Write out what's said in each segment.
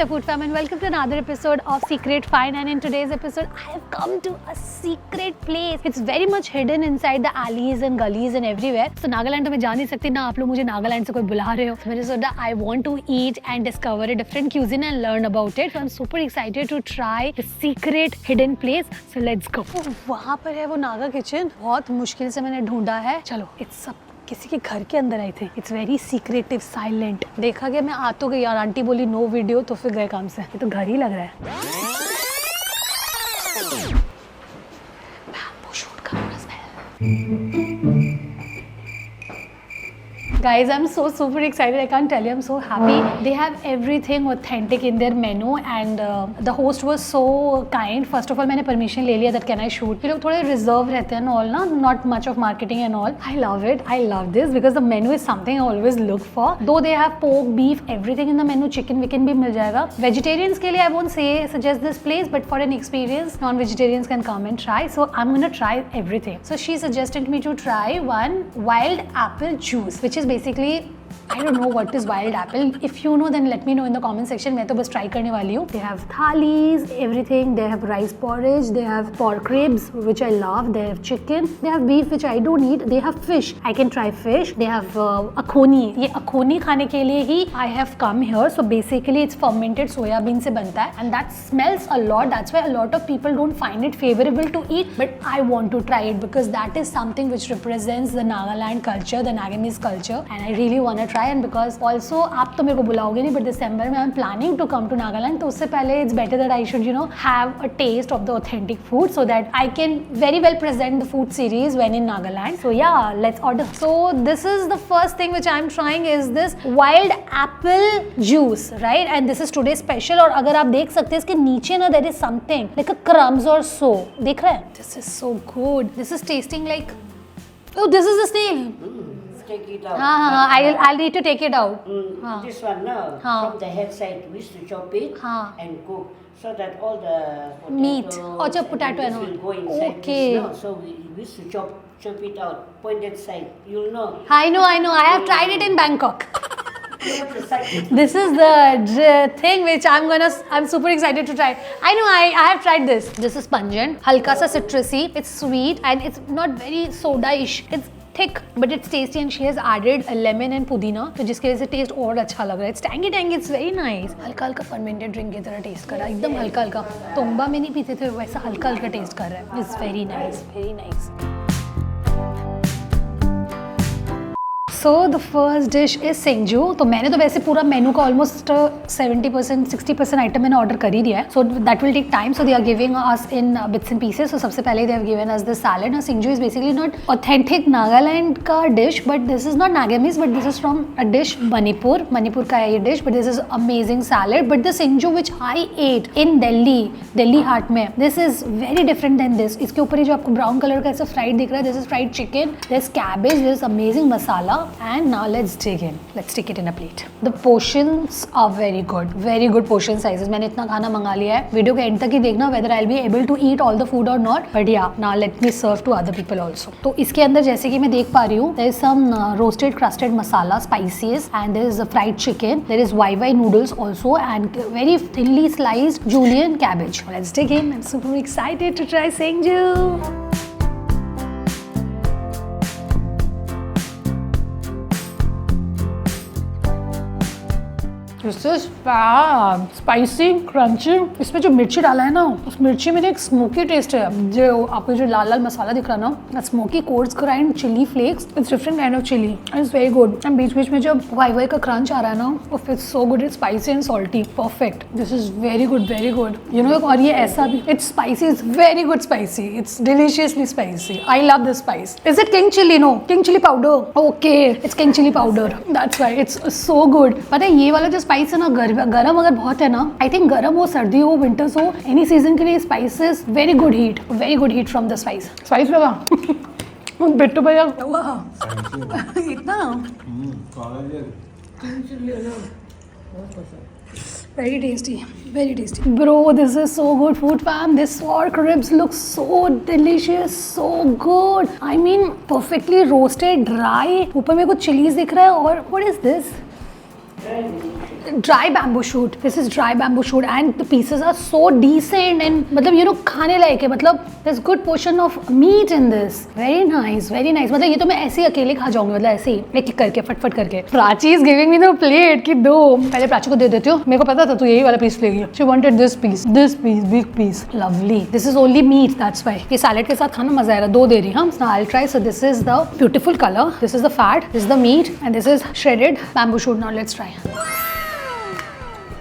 there Food Fam and welcome to another episode of Secret Find, and in today's episode I have come to a secret place. It's very much hidden inside the alleys and gullies and everywhere. So Nagaland तो मैं जा नहीं सकती ना, आप लोग मुझे नागालैंड से कोई बुला रहे हो. So मैंने सोचा I want to eat and discover a different cuisine and learn about it. So I'm super excited to try the secret hidden place. So let's go. वहाँ पर है वो नागा किचन, बहुत मुश्किल से मैंने ढूंढा है. चलो it's सब किसी के घर के अंदर आई थी. It's very secretive silent. देखा गया, मैं आ तो गई यार, आंटी बोली नो वीडियो, तो फिर गए काम से. ये तो घर ही लग रहा है. शूट का Guys, I'm so super excited. I can't tell you. I'm so happy. They have everything authentic in their menu, and the host was so kind. First of all, मैंने permission ले लिया that can I shoot. ये लोग थोड़े reserve रहते हैं all ना, not much of marketing and all. I love it. I love this because the menu is something I always look for. Though they have pork, beef, everything in the menu. Chicken भी मिल जाएगा. Vegetarians के लिए I won't suggest this place, but for an experience, non-vegetarians can come and try. So I'm gonna try everything. So she suggested me to try one wild apple juice, which is basically, I don't know what is wild apple. If you know, then let me know in the comment section. मैं तो बस try करने वाली हूँ. They have thalis, everything. They have rice porridge. They have pork ribs, which I love. They have chicken. They have beef, which I don't eat. They have fish. I can try fish. They have akhoni. ये akhoni खाने के लिए ही I have come here. So basically, it's fermented soya bean से बनता है, and that smells a lot. That's why a lot of people don't find it favorable to eat. But I want to try it because that is something which represents the Nagaland culture, the Nagamese culture, and I really want to try. And because also आप तो मेरे को बुलाओगे नहीं, but December में I'm planning to come to Nagaland, तो उससे पहले it's better that I should have a taste of the authentic food so that I can very well present the food series when in Nagaland. So yeah, let's order. So this is the first thing which I'm trying is this wild apple juice, right? And this is today's special. और अगर आप देख सकते हैं इसके नीचे ना there is something like a crumbs or so. देख रहे हैं? This is so good. This is tasting like, oh, this is the snail. Take it out. I'll need to take it out. This one now, from the head side, we used to chop it and cook so that all the meat, potato and will go inside okay. this now. So we used to chop it out, pointed side. You'll know. I know. I have tried it in Bangkok. This is the thing which I'm super excited to try. I know I have tried this. This is pungent, halka sa citrusy. It's sweet and it's not very soda-ish. It's thick but it's tasty, and she has added a lemon and pudina, तो जिसकी वजह से test और अच्छा लग रहा है. It's tangy, it's very nice. हल्का हल्का fermented drink की तरह टेस्ट कर रहा है, एकदम हल्का हल्का. तोंबा में नहीं पीते थे वैसा हल्का हल्का टेस्ट कर रहा है. It's very nice, very nice. So the first dish is Singju. तो मैंने तो वैसे पूरा मेनू का almost 70% 60% आइटम मैंने ऑर्डर कर ही दिया है. So that will take time. So they are giving us in bits and pieces. So सबसे पहले they have given us the salad. Now Singju is basically not authentic Nagaland का dish, but this is not Nagamese, but this is from a dish Manipur. Manipur का है ये dish, but this is amazing salad. But the Singju which I ate in Delhi हाट में, this is very different than this. इसके ऊपर ये जो आपको brown color का ऐसा fried दिख रहा है, this is fried chicken. There's cabbage. There's amazing masala. And now let's dig in. Let's stick it in a plate. The portions are very good portion sizes. मैंने इतना खाना मंगा लिया है. वीडियो के एंड तक ही देखना whether I'll be able to eat all the food or not. But yeah, now let me serve to other people also. तो इसके अंदर जैसे कि मैं देख पा रही हूँ, there is some roasted crusted masala, spices, and there is a fried chicken. There is YY noodles also, and very thinly sliced julienne cabbage. Let's dig in. I'm super excited to try Singju. This is fab, spicy, crunchy. इसमें जो मिर्ची डाला है ना, उस मिर्ची में एक स्मोकी टेस्ट है. जो आपको जो लाल लाल मसाला दिख रहा है ना, smoky coarse grind chilli flakes. It's different kind of chilli and it's very good. And बीच बीच में जब वाई का क्रंच आ रहा है ना, it's so good. It's spicy and salty, perfect. This is very good you know. और ये ऐसा भी, it's spicy, it's very good spicy. It's deliciously spicy. I love this spice. Is it king chilli? No, king chilli powder. Okay, it's king chilli powder. That's why it's so good. पता है ये वाला जो spice है ना, गरम अगर बहुत है ना, आई थिंक गरम हो, सर्दी हो, विंटर्स हो, एनी सीजन के लिए spices very good heat from the spice लगा. बिट्टू भैया इतना very tasty bro. This is so good food fam. This pork ribs look so delicious, so good. I mean perfectly roasted, dry. ऊपर में कुछ chillies दिख रहा है. और what is this? dry bamboo shoot. This is dry bamboo shoot and the pieces are so decent and मतलब you know खाने लायक है, मतलब there's good portion of meat in this. Very nice, very nice. मतलब ये तो मैं ऐसे ही अकेले खा जाऊंगी, मतलब ऐसे ही एक एक करके फटफट करके. Prachi is giving me the plate कि दो. पहले प्राची को दे देती हूँ, मेरे को पता था तू यही वाला पीस लेगी. She wanted this piece, big piece. Lovely. This is only meat, that's why. ये सैलेड के साथ खाना मजा आएगा. दो दे रही हूँ. Now I'll try. So this is the beautiful color. This is the fat. This is the meat, and this is shredded bamboo shoot. Now let's try.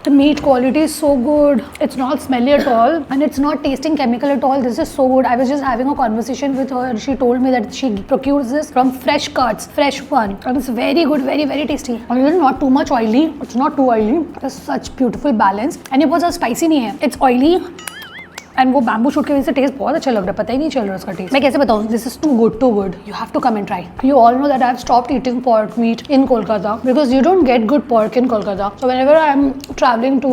The meat quality is so good. It's not smelly at all and it's not tasting chemical at all. This is so good. I was just having a conversation with her and she told me that she procures this from fresh cuts, fresh one, and it's very good, very tasty. And it's not too much oily. It's not too oily. There's such beautiful balance and ये बहुत ज़्यादा spicy नहीं है. It's oily. And वो bamboo shoot की वजह से test बहुत अच्छा लग रहा है, पता ही नहीं चल रहा उसका टेस्ट. मैं कैसे बताऊँ, this is too good. You have to come and try. You all know that I have stopped eating pork meat in Kolkata because you don't get good pork in Kolkata. So whenever I'm traveling to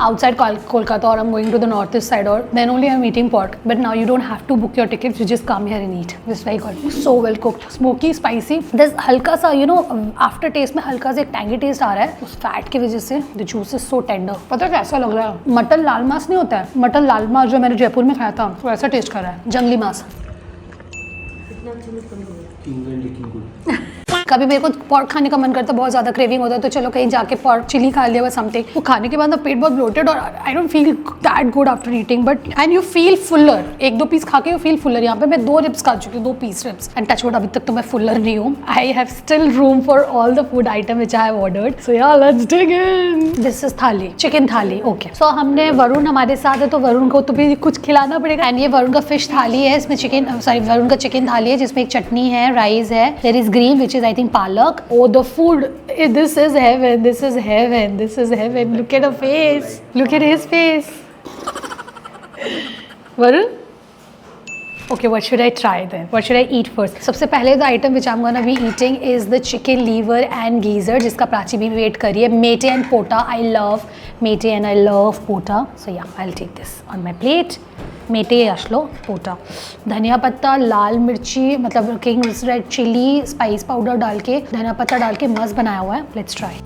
outside Kolkata or I'm going to the northeast side, or then only I'm eating pork. But now you don't have to book your tickets, you just come here and eat. It's very good. So well cooked, smoky, spicy. There's हल्का सा after taste में हल्का सा एक tangy taste आ रहा है उस fat की वजह से. The juice is so tender. पता है कैसा लग रहा है, मटन लाल मांस नहीं होता है, मटन लाल मांस जो मैंने जयपुर में खाया था वो ऐसा टेस्ट कर रहा है, जंगली मांस. कभी मेरे को पॉर्क खाने का मन करता है, बहुत ज़्यादा क्रेविंग होता है, तो चलो कहीं जाके पॉर्क चिली खा लिया, बस समथिंग. वो खाने के बाद ना पेट बहुत ब्लोटेड और I don't feel that good after eating, but and you feel Fuller. एक दो पीस खा के यू फील फुलर. यहाँ पे मैं 2 रिब्स खा चुकी हूँ, 2 piece ribs, and touch wood अभी तक तो मैं फुलर नहीं हूँ. I have still room for all the food item which I have ordered. So yeah let's dig in. This is thali, chicken thali. Okay, so हमने वरुण हमारे साथ है तो वरुण को तो भी कुछ खिलाना पड़ेगा. एंड ये वरुण का फिश थाली है, इसमें वरुण का चिकन थाली है जिसमें एक चटनी है, राइस है, there is green which is I think palak. Oh, the food! This is heaven. This is heaven. This is heaven. Look at her face. Look at his face. Varun? Okay, what should I try then? What should I eat first? सबसे पहले the item which I'm gonna be eating is the chicken liver and gizzard, जिसका प्राची भी wait करी है. Mete and pota. I love mete and I love pota. So yeah, I'll take this on my plate. मेटे अशलो पोटा. धनिया पत्ता, लाल मिर्ची, मतलब king's red chilli, spice powder डाल के, धनिया पत्ता डाल के मस्त बनाया हुआ है. Let's try.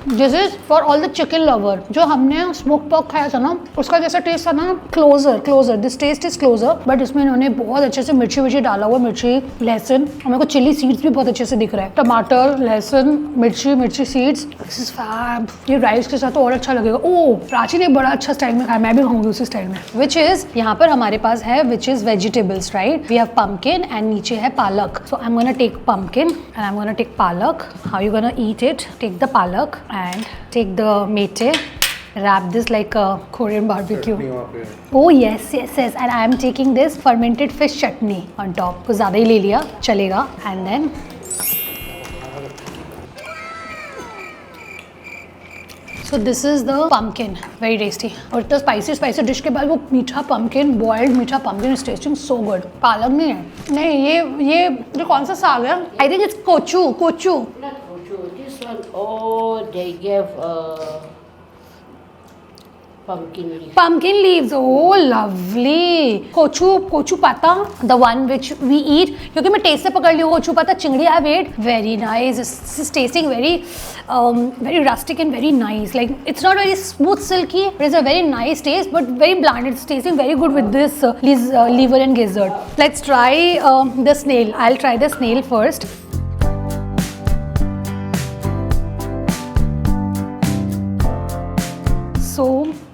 This is for all the chicken lover. जो हमने स्मोक पॉक खाया था ना, उसका जैसा टेस्ट था ना, closer. This taste is closer, but इसमें इन्होंने बहुत अच्छे से मिर्ची डाला हुआ. मिर्ची, लहसुन, और मेरे को चिली सीड्स भी बहुत अच्छे से दिख रहा है. टमाटर, लहसुन, मिर्ची सीड्स. This is fab. ये राइस के साथ तो और अच्छा लगेगा. ओह, प्राची ने बड़ा अच्छा स्टाइल में खाया, मैं भी खाऊंगी उसी स्टाइल में. विच इज यहाँ पर हमारे पास है, which is vegetables, right. We have pumpkin and नीचे है पालक. So I am gonna take pumpkin and I am gonna take palak. How you gonna eat it? Take the palak and take the mete, wrap this like a Korean barbecue. Oh yes, and I am taking this fermented fish chutney on top. कुछ ज़्यादा ही ले लिया, चलेगा. And then so this is the pumpkin, very tasty. और इतना spicy dish के बाद वो मीठा pumpkin, boiled मीठा pumpkin is tasting so good. पालक नहीं है, नहीं ये कौन सा साग है? I think it's kochu. Not kochu. This one, oh, they gave pumpkin leaves. Oh, lovely. kochu pata, the one which we eat. क्योंकि मैं टेस्ट से पकड़ ली हूँ kochu pata. चिंगड़ी I have ate. Very nice. This is tasting very rustic and very nice. Like it's not very smooth silky, but it's a very nice taste, but very bland. It's tasting very good with this liver and gizzard. Let's try the snail. I'll try the snail first. So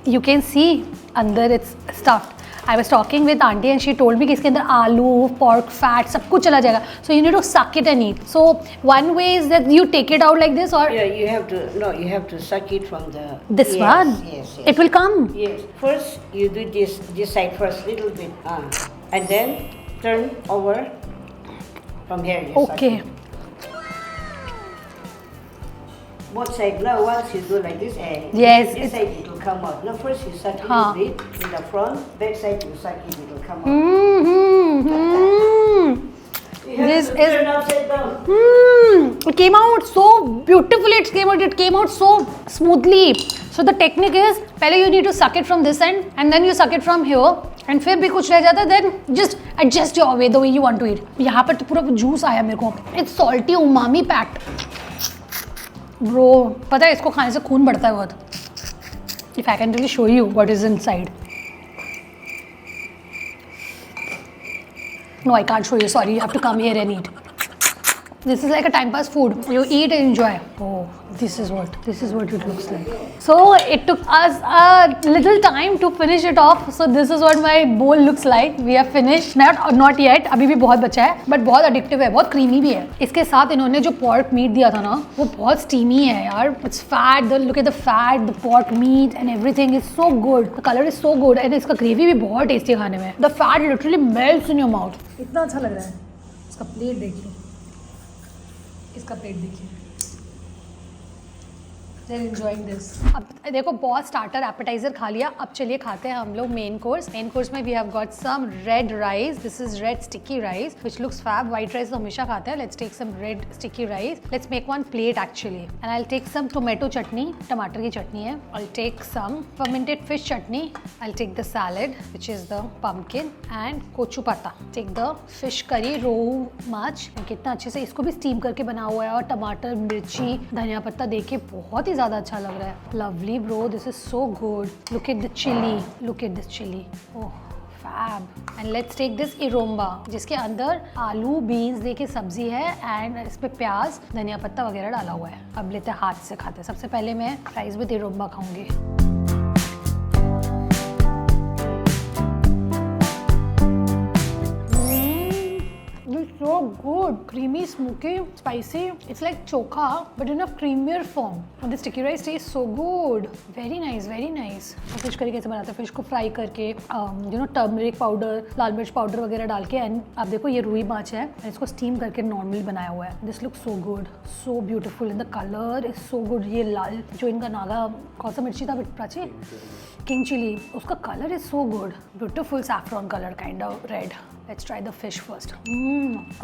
you can see under it's stuffed. I was talking with auntie and she told me कि इसके अंदर आलू, pork fat सब कुछ चला जाएगा. So you need to suck it and eat. So one way is that you take it out like this, or yeah, you have to suck it from the this one. Yes. It will come. Yes. First you do this side first, little bit, and then turn over from here. You Okay. Suck it. Both sides. Now once you do like this, yes, this side it will come out. Now first you suck it a bit in the front, back side you suck it will come out. This is. Turn upside down. It came out so beautifully. It came out so smoothly. So the technique is, पहले you need to suck it from this end and then you suck it from here. And फिर भी कुछ रह जाता है, then just adjust your way the way you want to eat. यहाँ पर तो पूरा जूस आया मेरे को. It's salty, umami packed. Bro, पता है इसको खाने से खून बढ़ता है बहुत. If I can really show you what is inside. No, I can't show you. Sorry, you have to come here and eat. This is like a time pass food. You eat and enjoy. Oh, this is what it looks like. So it took us a little time to finish it off. So this is what my bowl looks like. We have finished. Not yet. अभी भी बहुत बचा है. But बहुत addictive है. बहुत creamy भी है. इसके साथ इन्होंने जो pork meat दिया था ना, वो बहुत steamy है यार. It's fat. Look at the fat, the pork meat and everything is so good. The color is so good. And इसका gravy भी बहुत tasty है खाने में. The fat literally melts in your mouth. इतना अच्छा लग रहा है. इसका plate देखिए. इसका प्लेट देखिए. They're enjoying this. अब देखो बहुत स्टार्टर एपेटाइजर खा लिया. अब चलिए खाते हैं हम लोग मेन कोर्स. मेन कोर्स में we have got some red rice. This is red sticky rice which looks fab. White rice तो हमेशा खाते हैं. Let's take some red sticky rice. Let's make one plate actually. And I will take some tomato chutney. टमाटर की चटनी है. I will take some fermented fish chutney. I will take the salad which is the pumpkin and kochu पत्ता. Take the fish curry रोहू माछ. कितना अच्छे से इसको भी स्टीम करके बना हुआ है और टमाटर मिर्ची धनिया पत्ता दे के बहुत ही ज़्यादा अच्छा लग रहा है. Lovely bro, this is so good. Look at the chilli. Look at this chilli. Oh fab. And let's take this eromba जिसके अंदर आलू बीन्स दे के सब्जी है एंड इस पे प्याज धनिया पत्ता वगैरह डाला हुआ है. अब लेते हैं हाथ से खाते हैं. सबसे पहले मैं राइस विद इरोम्बा खाऊंगी. It's so good, creamy, smoky, spicy. It's like chokha, but in a creamier form. And the sticky rice tastes so good. Very nice, very nice. और फिश करी कैसे बनाते हैं? फिश को फ्राई करके, turmeric powder, लाल मिर्च powder वगैरह डाल के. एंड आप देखो ये रुई माछ है. इसको स्टीम करके नॉर्मल बनाया हुआ है. This looks so good, so beautiful and the colour is so good. ये लाल जो इनका नागा कौन सा मिर्ची था प्राची? King chilli. उसका colour is so good. Beautiful saffron colour, kind of red. Let's try the fish first.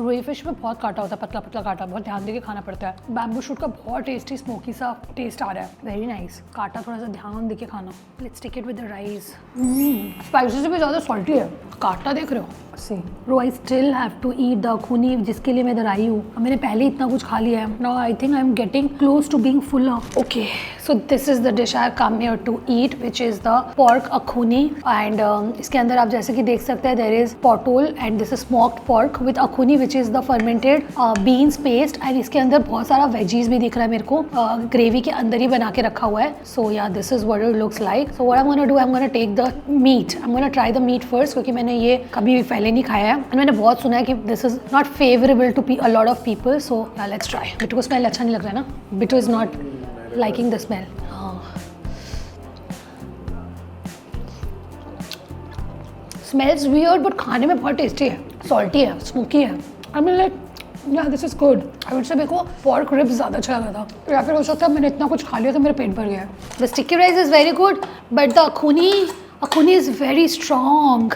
Rui fish में बहुत काटा होता है, पतला पतला काटा. बहुत ध्यान देके खाना पड़ता है. बैम्बू शूट का बहुत टेस्टी स्मोकी सा टेस्ट आ रहा है. Very nice. काटा थोड़ा सा ध्यान देके खाना. Let's take it with the rice. Spicy से भी ज़्यादा सॉल्टी है. काटा देख रहे हो? See bro, I still have to eat the akhuni जिसके लिए मैं इधर आई हूँ. मैंने पहले इतना कुछ खा लिया है. Now I think I am getting close to being full. Okay, so this is the dish I come here to eat which is the pork akhuni. And इसके अंदर आप जैसे कि देख सकते हैं there is potol and this is smoked pork with akhuni which is the fermented beans paste. And इसके अंदर बहुत सारा वेजीज भी दिख रहा है मेरे को. ग्रेवी के अंदर ही बना के रखा हुआ है. So yeah this is what it looks like. So what I am gonna do, I am gonna take the meat. I am gonna try the meat first क्योंकि मैंने ये कभी भी पहले नहीं खाया है. एंड मैंने बहुत सुना है कि this is not favourable to a lot of people. So let's try. Bittu को स्मेल अच्छा नहीं लग रहा है ना? Bittu is not liking the smell. Smells weird but खाने में बहुत टेस्टी है. सॉल्टी है, स्मोकी है. I mean like yeah, this is good. I would say मेरे को pork ribs ज़्यादा अच्छा लगा था. या फिर हो सकता है मैंने इतना कुछ खा लिया तो मेरा पेट भर गया. The sticky rice is very good, but the akhuni is very strong.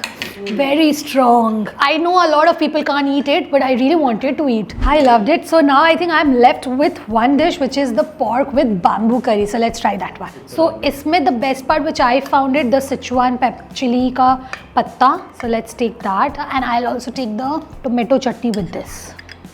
Very strong. I know a lot of people can't eat it, but I really wanted to eat. I loved it. So now I think I'm left with one dish, which is the pork with bamboo curry. So let's try that one. So इसमें the best part which I found it, the Sichuan chili का पत्ता. So let's take that, and I'll also take the tomato chutney with this.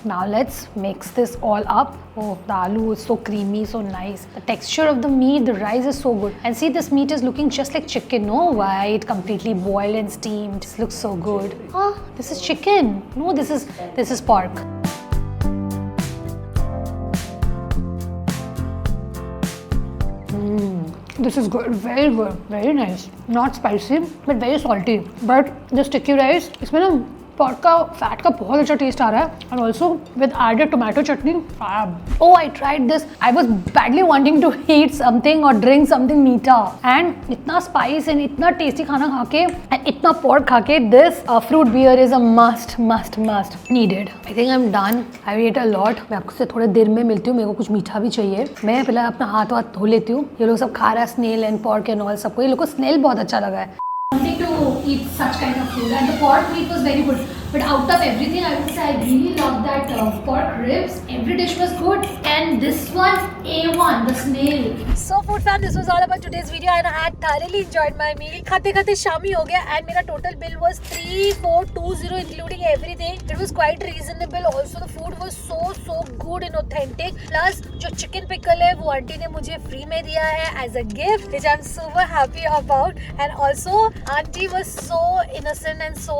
Now let's mix this all up. Oh, the aloo is so creamy, so nice. The texture of the meat, the rice is so good. And see, this meat is looking just like chicken, no? White, completely boiled and steamed. This looks so good. Ah, this is chicken. No, this is pork. This is good, very nice. Not spicy, but very salty. But the sticky rice, इसमें ना pork का fat का बहुत अच्छा taste आ रहा है. And also with added tomato chutney, fab. Oh, I tried this. I was badly wanting to eat something or drink something meaty. And इतना spice and इतना tasty खाना खा के and इतना pork खा के, this fruit beer is a must needed. I think I'm done. I ate a lot. मैं आपसे थोड़े देर में मिलती हूँ. मेरे को कुछ मीठा भी चाहिए. मैं पहले अपना हाथ धो लेती हूँ. ये लोग सब खा रहा है snail and pork and all सबको. ये लोग को snail बहुत अच्छा लगा है. To eat such kind of food and the pork meat was very good. But out of everything, I would say I really love that pork ribs. Every dish was good, and this one A1, the snail. So food fam, this was all about today's video, and I had thoroughly enjoyed my meal. खाते खाते शामी हो गया, and मेरा total bill was 3420 including everything. It was quite reasonable. Also the food was so good and authentic. Plus जो chicken pickle है वो aunty ने मुझे free में दिया है as a gift, which I'm super happy about. And also auntie was so innocent and so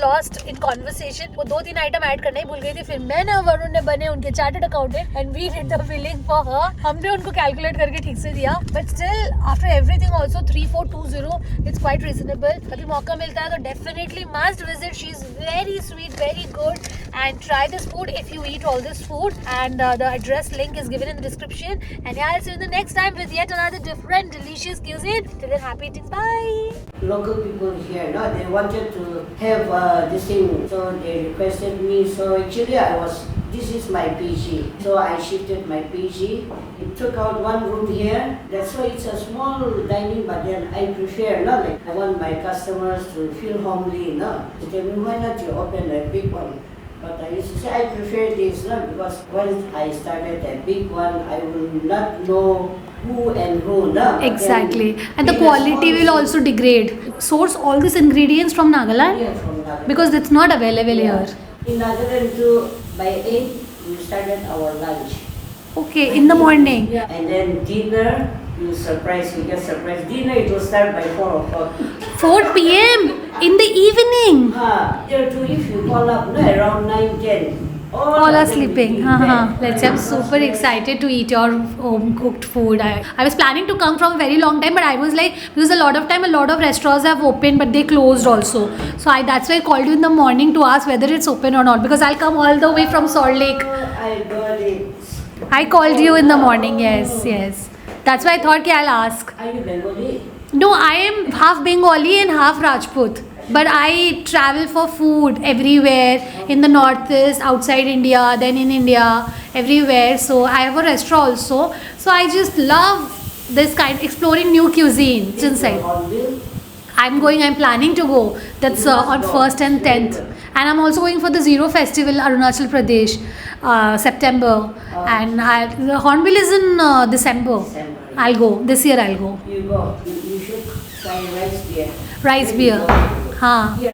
lost in conversation. वो 2-3 item add करना ही भूल गई थी. फिर मैंने और वरुण ने बने उनके chartered accountant and we did the billing for her. हमने उनको calculate करके ठीक से दिया. But still after everything also 3420 it's quite reasonable. कभी मौका मिलता है तो definitely must visit. She's very sweet, very good, and try this food if you eat all this food. And the address link is given in the description. And yeah, I'll see you the next time with yet another different delicious cuisine. Till then, happy eating. Bye. Local people here, no, they wanted to have this thing, so they requested me. So actually, this is my PG. So I shifted my PG. It took out one room here. That's why it's a small dining, but then I prefer, no, like I want my customers to feel homely, no. They tell me, why not you open a big one? But I used to say I prefer this, no, because once I started a big one, I will not know who and who, no. Exactly. And the quality will also degrade. Source all these ingredients from Nagaland? Yeah, from Nagaland. Because it's not available here. In Nagaland too, by 8, we started our lunch. Okay, in the morning. Yeah. And then dinner, you get surprised. Dinner, it will start by 4 o'clock. 4 p.m. in the evening. There too, if you call up, no, around 9, 10. All are sleeping. Let's say I'm super excited to eat your home cooked food. I was planning to come from a very long time, but I was like, because a lot of restaurants have opened, but they closed also. So that's why I called you in the morning to ask whether it's open or not, because I'll come all the way from Salt Lake. I got it. I called you in the morning, yes. That's why I thought I'll ask. Are you Bengali? No, I am half Bengali and half Rajput. But I travel for food everywhere, in the northeast, outside India, then in India, everywhere. So I have a restaurant also. So I just love this kind, exploring new cuisine. It's inside. I'm planning to go. That's on 1st and 10th. And I'm also going for the Zero Festival, Arunachal Pradesh, September. And the Hornbill is in December. I'll go. This year I'll go. You go. You should try rice beer. Rice beer. हाँ